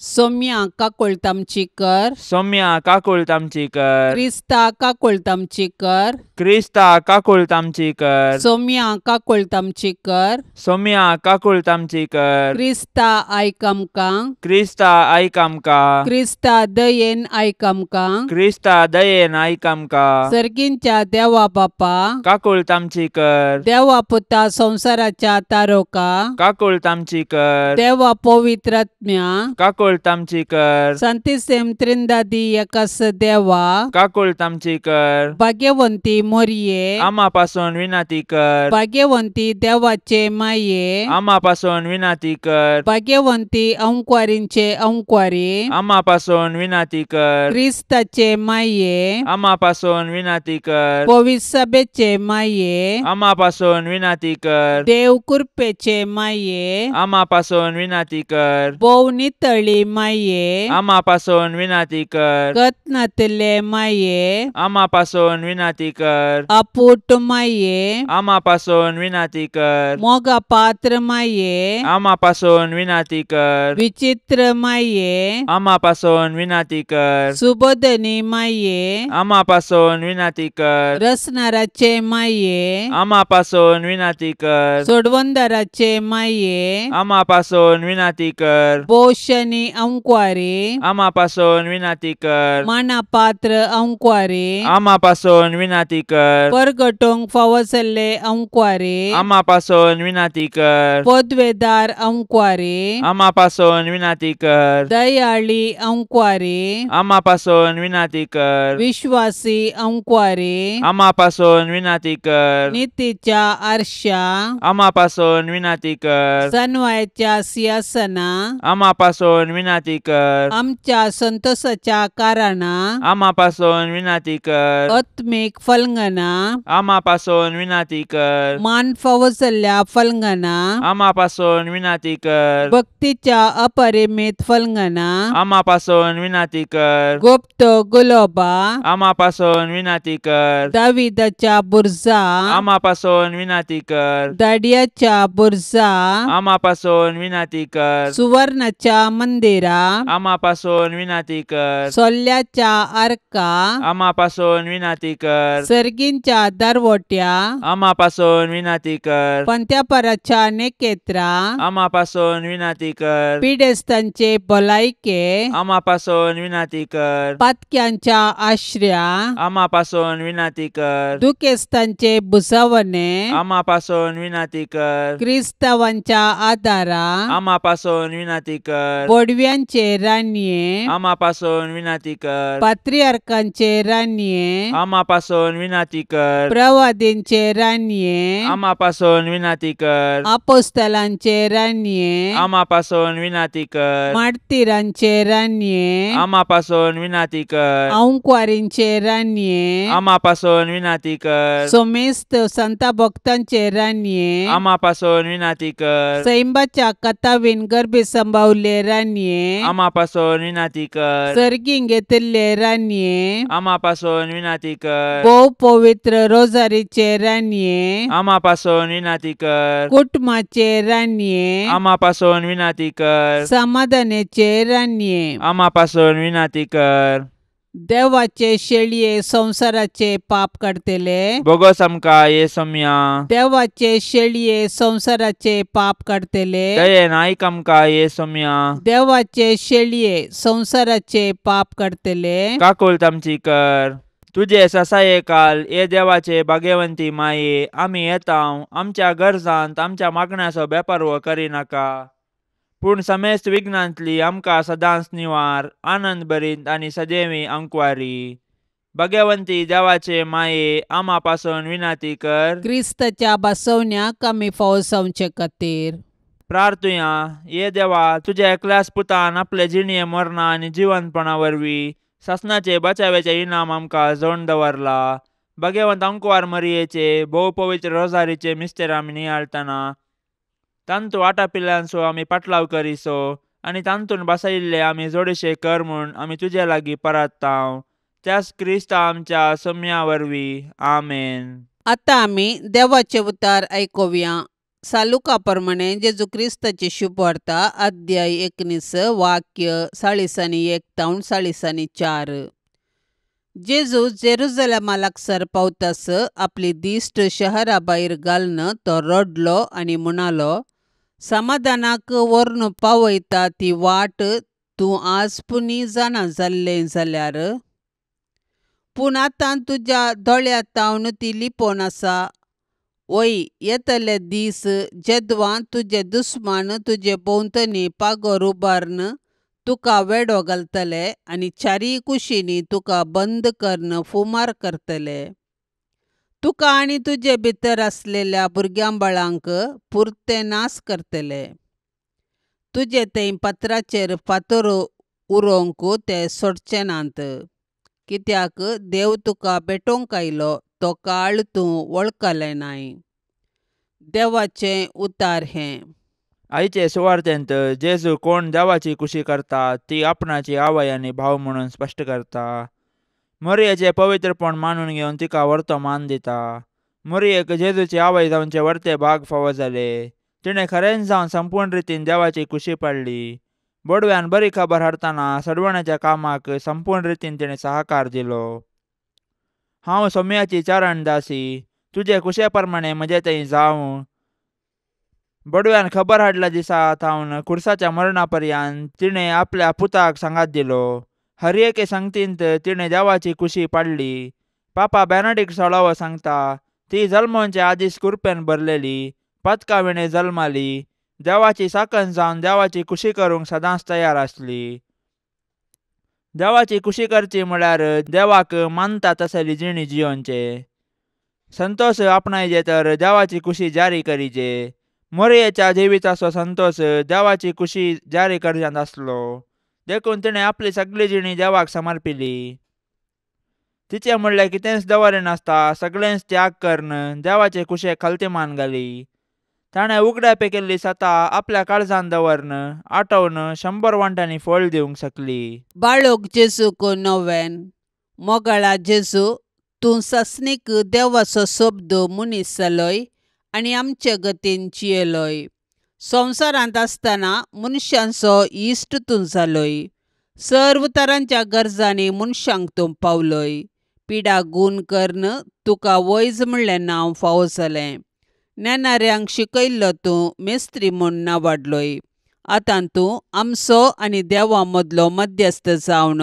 सौम्या काकोळ तामचीकर, सौम्या काकुळ तामचीकर, क्रिस्ता काकोळ तामचीकर, क्रिस्ता काकुळ तामचीकर, सौम्या काकोळ तामचीकर, सौम्या काकुळ तामचीकर, क्रिस्ता आयक आमकां, क्रिस्ता आयक आमकां, क्रिस्ता दयेन आयक आमकां, क्रिस्ता दयेन आयक आमकां, सर्गींच्या देवा बापा, काकुळ तामचीकर, देवा पुता संसाराच्या तारोका, काकुळ तामचीकर, देवा पवित्रात्म्या, काकुळ तामचीकर, संतिसेम त्रिंदादी एकास देवा, काकुळ तामचीकर, भाग्यवंती मोरये, आम्हापासून विनाती कर, भाग्यवंती देवाचे माये, आम्हापासून विनाती कर, भाग्यवंती अंकुवारींचे अंकुवारी, आम्हापासून विनाती कर, क्रिस्ताचे माये, आम्हापासून विनाती कर, पवित्र सभेचे माये, आम्हापासून विनाती कर, देव कृपेचे माये, आम्हापासून विनाती कर, भोव नितळी माये, आम्हापासून विनाती कर, कत्नातले माये, आम्हापासून विनाती कर, अपूट माये, आम्हापासून विनाती कर, मोगा पात्र माये, आम्हापासून विनाती कर, विचित्र माये, आम्हापासून विनाती कर, सुबोधनी माये, आम्हापासून विनाती कर, रसनाराचे माये, आम्हापासून विनाती कर, सोडवंदाराचे माये, आम्हापासून विनाती कर, बोशनी अंकुवारी, आम्हापासून विनाती कर, मानापात्र अंकुवारी, आम्हापासून विनाती कर, परगटोंक फावसले अंकुवारी, आम्हापासून विनाती कर, पदवेदार अंकुवारी, आम्हापासून विनाती कर, दयाळी अंकुवारी, आम्हापासून विनाती कर, विश्वासी अंकुवारी, आम्हापासून विनाती कर, नीतीच्या आरशा, आम्हापासून विनाती कर, सन्वयाच्या सिंहासना, आम्हापासून विनाती कर, आमच्या संतोषाच्या कारणा, आम्हापासून विनाती कर, आत्मिक फलंगना, आम्हापासून विनाती कर, मान फावसल्या फलंगना, आम्हापासून विनाती कर, भक्तीच्या अपरिमित फलंगना, आम्हापासून विनाती कर, गुप्त गुलोबा, आम्हापासून विनाती कर, दाविदाच्या बुरजा, आम्हापासून विनाती कर, दाडियाच्या बुरजा, आम्हापासून विनाती कर, सुवर्णाच्या मंदिरा, आम्हापासून विनाती कर, सोल्ल्याच्या आर्का, आम्हापासून विनाती कर, सर्गींच्या दरवट्या, आम्हापासून विनाती कर, पंत्यापराच्या नेकेत्रा, आम्हापासून विनाती कर, पिडेस्तांचे भलायके, आम्हापासून विनाती कर, पातक्यांच्या आश्रया, आम्हापासून विनाती कर, दुखेस्तांचे बुसावणे, आम्हापासून विनाती कर, क्रिस्तावांच्या आदारा, आम्हापासून विनाती कर, बोडव्यांचे रान्ये, आम्हापासून विनाती कर, पात्रियार्कांचे रान्ये, आम्हापासून विनाती कर, प्रवादींचे रान्ये, आम्हापासून विनाती कर, आपोस्तलांचे रान्ये, आम्हापासून विनाती कर, मार्तिरांचे रान्ये, आम्हापासून विनाती कर, अंकुवारींचे रान्ये, आम्हापासून विनाती कर, सोमेस्त संता भक्तांचे रान्ये, आम्हापासून विनाती कर, सैंबाच्या कथावीन गर्भे संभावले रान्ये, आम्हापासून विनाती कर, सर्गीं घेतले रान्ये, आम्हापासून विनाती कर, भोव पवित्र रोजारीचे रान्ये, आम्हापासून विनाती कर, कुटुंबाचे रान्ये, आम्हापासून विनाती कर, समाधानाचे रान्ये, आम्हापासून विनाती कर, देवाचे शेळये संसाराचे पाप काढतेले, बोगस आमकां येसुम्या, देवाचे शेळये संसाराचे पाप काढतेले, दयेन आयक आमकां येसुम्या, देवाचे शेळये संसाराचे पाप काढतेले, काकुळ तामची कर. तुझे ससाये काल ये देवाचे भाग्यवंती माये, आमी येताव आमच्या गरजांत आमच्या मागण्याचो बेपारवो करिनाका, पूण समेस्त विघ्नांतली आमकां सदांच निवार, आनंद भरीत आनी सदैवी अंकुवारी. भाग्यवंती देवाचे माये, आम्हा पासून विनाती कर. क्रिस्ताच्या बसवण्याक आमी फावसावचे खातीर प्रार्थुया. ये देवा, तुझ्या एकल्याच पुतान आपले जिणये मरणा आनी जिवंतपणा वरवीं सासणाचे बचावेचे इनाम आमकां जोडून दवरला. भाग्यवंत अंकुवार मरियेचे भोव पवित्र रोजारीचे मिस्तेर आमी नियाळतना तांतू आटापिल्ल्यांचो आमी पाटलाव करिसो आनी तांतून बसयिल्ले आमी जोडशे कर म्हूण आमी तुजे लागीं परताव. त्याच क्रिस्ता आमच्या सौम्या वरवीं. आमेन. आतां आमी देवाचे उतार आयकुया. सालुका प्रमाणे जेजू क्रिस्ताची शुभवार्ता अध्याय 19 वाक्य 41 44. जेजू जेरुझलेमा लागसार पावतास आपली दिश्ट शहरा भायर घालन तो रडलो आनी म्हणालो, समाधानाक व्हरून पावयता ती वाट तूं आज पुनी जाणा जाल्लें जाल्यार, पूण आतां तुज्या दोळ्यांतावन ती लिपोवन आसा. वय येतले दीस जेदवां तुजे दुस्मान तुजे भोंवतणी पागोर उबारन तुका वेडो घालतले आनी चारी कुशींनी तुका बंद करून फुमार करतले. तुका आनी तुजे भितर आसलेल्या भुरग्यां बाळांक पुरते नास करतले. तुजे थंय पत्राचेर फातर उरोवंक ते सोडचे नात, कित्याक देव तुका भेटोवंक आयलो तो काळ तूं वळखलें नाय. देवाचें उतार हें. आयचे सुवार्थेंत जेजू कोण देवाची कुशी करता ती आपणाची आवय आनी भाव म्हणून स्पश्ट करता. मरियेचें पवित्रपण मानून घेवन तिका व्हरतो मान दिता. मरियेक जेजूची आवय जावचे व्हरते भाग फावो जाले. तिणें खरेंच जावन संपूर्ण रितीन देवाची कुशी पाडली. बोडव्यान बरी खबर हाडटाना सडवण्याच्या कामाक संपूर्ण रितीन तिणें सहकार दिलो. हांव सोम्याची चरण दासी, तुजे कुशे प्रमाणे म्हजे थंय जावं. बोडव्यान खबर हाडल्या दिसा थावन खुर्साच्या मरणा पर्यंत तिणें आपल्या पुताक सांगात दिलो. हर एके संगतींत तिणें देवाची कुशी पाडली. पापा बेनेडिक्ट सोळावो सांगता, ती जल्मोवचे आदीस कृपेन भरलेली, पदका विणे जल्माली, देवाची साकन जावन देवाची कुशी करूंक सदांच तयार आसली. देवाची कुशी करची म्हळ्यार देवाक मानता तसली जिणी जियोंचे. संतोष आपणायचे तर देवाची कुशी जारी करीचे. मरियेच्या जिविताचो संतोष देवाची कुशी जारी करच्यांत आसलो. देखून तिणें आपली सगळी जिणी देवाक समर्पिली. तिचें म्हणलें कितेंच दवरिनासता सगळेंच त्याग करून देवाचे कुशेक खलतीमान घाली. ताणें उगड्यापे केल्ली सता आपल्या काळजांत दवरन आठवून 100 वांट्यांनी फळ दिवंक शकली. बाळोक जेजूक नोवेन. मोगाळा जेजू, तूं ससनीक देवाचो शब्द मनीस जालोय आनी आमचे गतीन जियेलोय. संवसारांत आसतना मनशांचो इश्ट तूं जालोय. सर्व तरांच्या गरजांनी मनशांक तूं पावलोय. पिडा गूण करून तुका वैज म्हणलें नांव फावो जालें. नेणाऱ्यांक शिकयल्लो तूं मेस्त्री म्हूण नांवाडलोय. आतां तूं आमचो आनी देवा मदलो मध्यस्थ जावन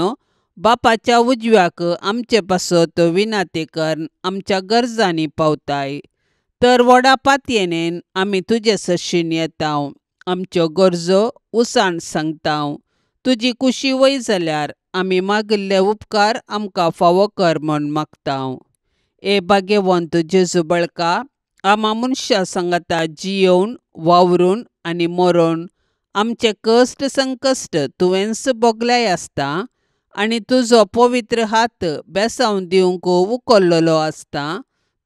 बापाच्या उजव्याक आमचे पासत विनाती करून आमच्या गरजांनी पावताय. तर व्हडा पातयेनेन आमी तुजे सशीन येताव. आमच्यो गरजो उसाण सांगताव. तुजी कुशी वय जाल्यार आमी मागिल्ले उपकार आमकां फावो कर म्हूण मागताव. ए भाग्यवंत जेजू बळका, आमा मनशां सांगाता जियोवन वावरून आनी मरोवन आमचे कश्ट संकश्ट तुवेंच भोगल्याय आसता आनी तुजो पवित्र हात बेसांव दिवंक उखल्लोलो आसता.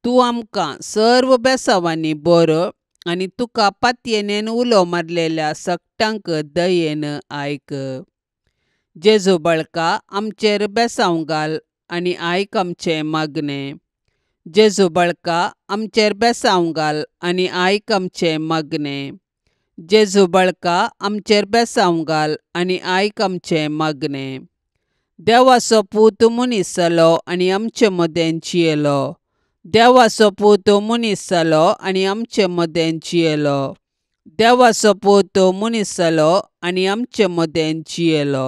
तूं आमकां सर्व बेसांवांनी बरो आनी तुका पातयेनेन उलो मारलेल्या सकटांक दयेन आयक. जेजू बळका, आमचेर बेसांव घाल आनी आयक आमचें मागणें. जेजू बळका, आमचेर बेसांव घाल आनी आयक आमचें मागणें. जेजू बळका, आमचेर बेसांव घाल आनी आयक आमचें मागणें. देवाचो पूत मनीस जालो आनी आमचे मदें जियेलो. देवाचो पूत मनीस जालो आनी आमचे मदें जियेलो. देवाचो पूत मनीस जालो आनी आमचे मदें जियेलो.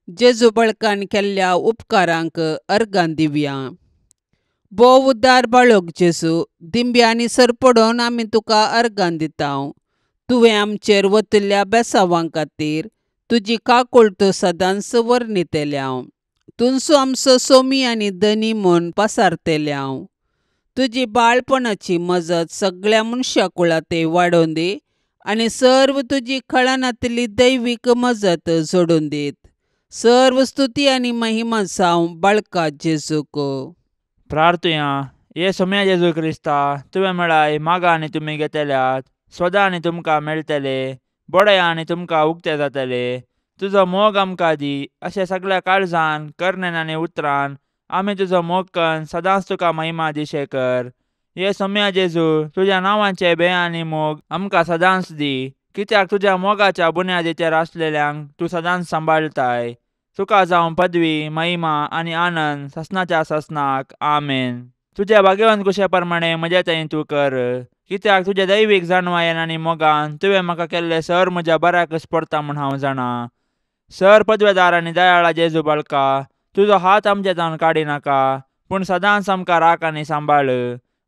जेजू बळकान केल्ल्या उपकारांक अर्गां दिवया. भोव उदार बाळोक जेजू, दिंब्यांनी सरपडोवन आमी तुका अर्गां दिताव. तुवें आमचेर वतिल्ल्या बेसांवां खातीर तुजी काकूळट सदांच वर्णितल्याव. तुमचो आमचो सोमी आनी धनी म्हूण पसारतल्याव. तुजी बाळपणाची मजत सगळ्या मनशा कुळांतय वाडोवन दी आनी सर्व तुजी खळांतली दैवीक मजत जोडून दीत. सर्व स्तुती आनी महिमा जावं बाळका जेजूक. प्रार्थुया. ये सोम्या जेजू क्रिस्ता, तुवें म्हळाय मागा आनी तुमी घेतल्यात, सोदा आनी तुमकां मेळटले, बडया आनी तुमकां उक्ते जातले. तुजो मोग आमकां दी. अशें सगळ्या काळजान करण्यान आनी उतरान आमी तुजो मोग करून सदांच तुका महिमा दिशे कर. ये सोम्या जेजू, तुझ्या नांवाचे भें आनी मोग आमकां सदांच दी, कित्याक तुज्या मोगाच्या बुन्यादीचेर आसलेल्यांक तूं सदांच सांबाळताय. तुका जावं पदवी, महिमा आनी आनंद ससनाच्या ससनाक. आमेन. तुज्या भाग्यवान कुशे प्रमाणे म्हजे थंय तूं कर, कित्याक तुज्या दैवीक जाणवायेन आनी मोगान तुवें म्हाका केल्ले सर म्हज्या बऱ्याकच पडटा म्हूण हांव जाणा. सर पदवेदार आनी दयाळा जेजू बाळका, तुजो हात आमचे जावन काडी नाका, पूण सदांच आमकां राख आनी सांबाळ.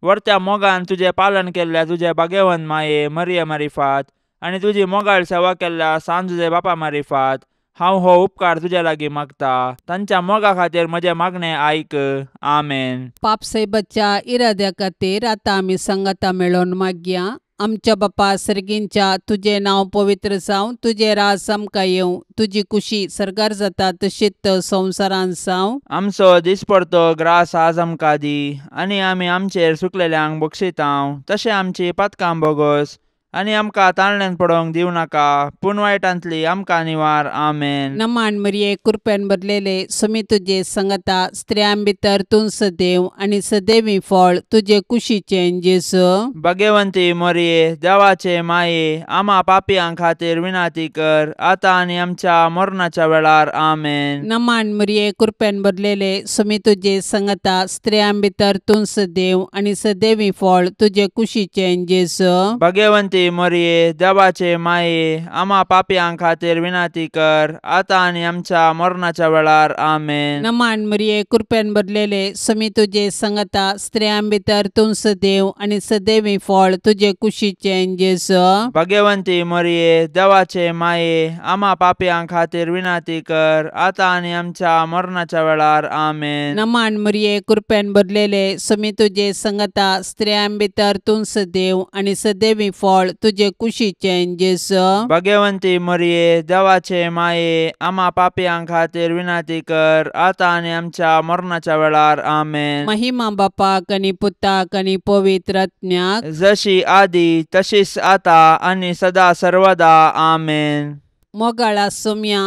वर्त्या मोगान तुजें पालन केल्ल्या तुजे भाग्यवान माये मरिये मारिफात आनी तुजी मोगाळ सेवा केल्ल्या सांजुजे बापा मारिफात हांव हो उपकार तुजे लागीं मागता. तांच्या मोगा खातीर म्हजें मागणें आयक. आमेन. पापसाहेबाच्या इराद्या खातीर आतां आमी संगता मेळोन मागया. आमच्या बापा सर्गींच्या तुजें नांव पवित्र जावं, तुजें रास आमकां येवं, तुजी कुशी सरकार जाता तशीच संवसारान जावं. आमचो दिसपडतो ग्रास आज आमकां दी, आनी आमी आमचेर चुकलेल्यांक बक्षितांव, तशें आमची पातकां बोगोस आनी आमकां ताळण्यांत पडोवंक दिवं नाका, पूण वायटांतली आमकां निवार. आमेन. नमान मरिये कृपेन भरलेले समी तुजे संगता स्त्रियां भितर तूं सदैव आनी सदैवी फळ तुजे कुशीचें जेजू. भाग्यवंती मरिये, देवाचे माये, आम्हा पापियां खातीर विनाती कर, आतां आनी आमच्या मरणाच्या वेळार. आमेन. नमान मरिये कृपेन भरलेले समी तुजे संगता स्त्रियां भितर तूं सदैव आनी सदैवी फळ तुजे कुशीचें जेजू. भाग्यवंती मरिये, देवाचे माये, आम्हा पापियां खातीर विनाती कर, आतां आनी आमच्या मरणाच्या वेळार. आमेन. नमान मरिये कृपेन भरलेले समी तुजे संगता स्त्रियां भितर तूं सदैव आनी सदैवी फळ तुजे कुशीचें जेजू. भाग्यवंती मरिये, देवाचे माये, आम्हा पापियां खातीर विनाती कर, आतां आनी आमच्या मरणाच्या वेळार. आमेन. नमान मरिये कृपेन भरलेले समी तुजे संगता स्त्रियां भितर तूं सदैव आनी सदैवी फळ तुजे कुशीचें जेजू. भाग्यवंती मरिये, देवाचे माये, आम्हा पापियां खातीर विनाती कर, आतां आनी आमच्या मरणाच्या वेळार. आमेन. महिमा बापाक आनी पुताक आनी पवित्र आत्म्याक, जशी आदी तशीच आता आनी सदा सर्वदा. आमेन. मोगाळा सोम्या,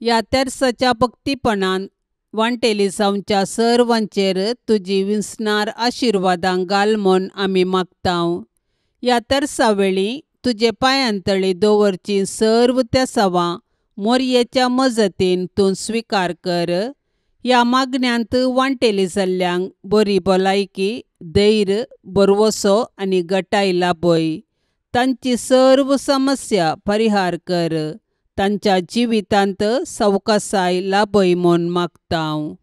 ह्या तेर्साच्या भक्तीपणान वांटेली जावच्या सर्वांचेर तुजी विस्नार आशिर्वादां घाल म्हूण आमी मागतांव. ह्या तेर्सा वेळी तुजे पांयांतळी दवरची सर्व त्या सवां मोरयेच्या मजतीन तूं स्विकार कर. ह्या मागण्यांत वांटेली जाल्ल्यांक बरी भलायकी, धैर्य, बरवसो आनी घटाय लाभय. तांची सर्व समस्या परिहार कर. तांच्या जिवितांत सवकासाय लाभय म्हूण मागतांव.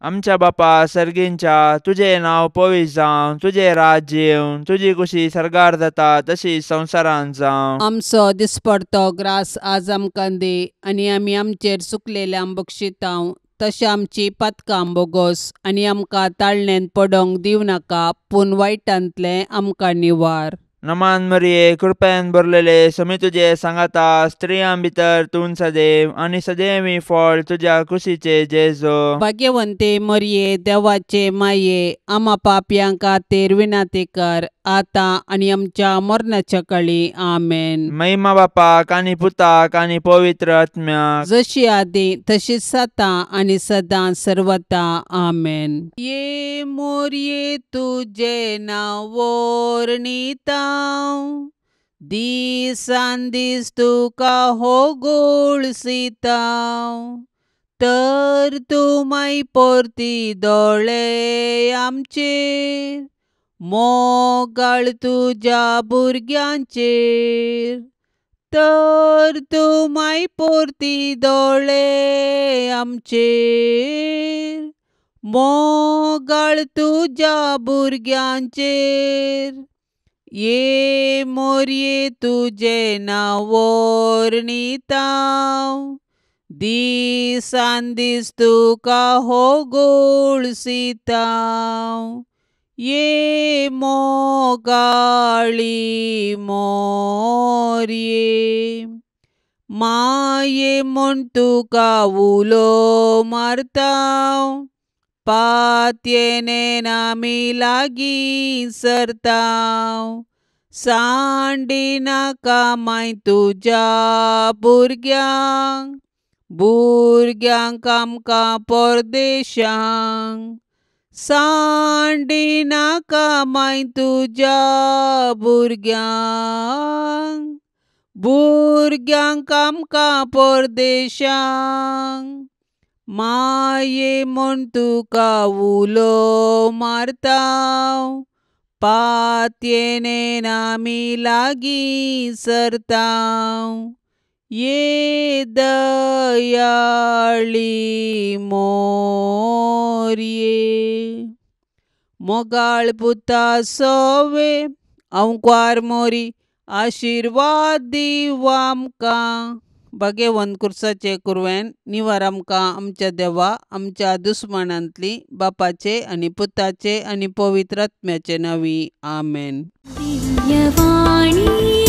आमच्या बापा सर्गींच्या, तुझें नांव पवित्र जावं, तुजें राज्य येवं, तुजी कुशी सरकार जाता तशी संवसारांत जावं. आमचो दिसपडतो ग्रास आज आमकां दी, आनी आमी आमचेर चुकलेल्यांक बक्षितांव, तशें आमची पातकां बोगोस आनी आमकां ताळणेंत पडोवंक दिवं नाका, पूण वायटांतलें आमकां निवार. नमान मरिये, कृपेन भरलेले समी तुजे सांगाता स्त्रियां भितर तूं सदैव आनी सदैवी फळ तुज्या कुशीचे जेजू. भाग्यवंते मरिये, देवाचे माये, आम्हा पापयां खातीर विनाती कर, आतां आनी आमच्या मरणाच्या काळी. आमेन. महिमा बापाक आनी पुताक आनी पवित्र आत्म्याक, जशी आदी तशीच आतां आनी सदां सर्वदा. आमेन. ये मोरये तुजे नांव वर्णितां, दिसान दीस तुका होगुळसितां, तर तूं माय परती दोळे आमचेर, मोगाळ तुज्या भुरग्यांचेर, तर तूं माय परती दोळे आमचेर, मोगाळ तुज्या भुरग्यांचेर. ये मोरये तुजे नांव वर्णितां, दिसान दीस तुका होगुळसितां, ये मोगाळी मोरये. माये म्हूण तुका उलो मारतां, पातयेनेन आमी लागीं सरतां, सांडी नाका माय तुज्या भुरग्यांक, भुरग्यांक आमकां परदेशांक, सांडी नाका माय तुज्या भुरग्यांक, भुरग्यांक आमकां परदेशांक, माये म्हूण तुका उलो मारता, पातयेनेन आमी लागीं सरता. ये दयाळी मोरये, मोगाळ पुता सोवे अंकुर मोरी, आशिर्वाद दिव आमकां. भगवंत कुर्साचे कुरवेन निवार आमकां आमच्या देवा आमच्या दुस्मनांतली, बापाचे आनी पुताचे आनी पवित्र आत्म्याचे नांवी. आमेन. दिव्यवाणी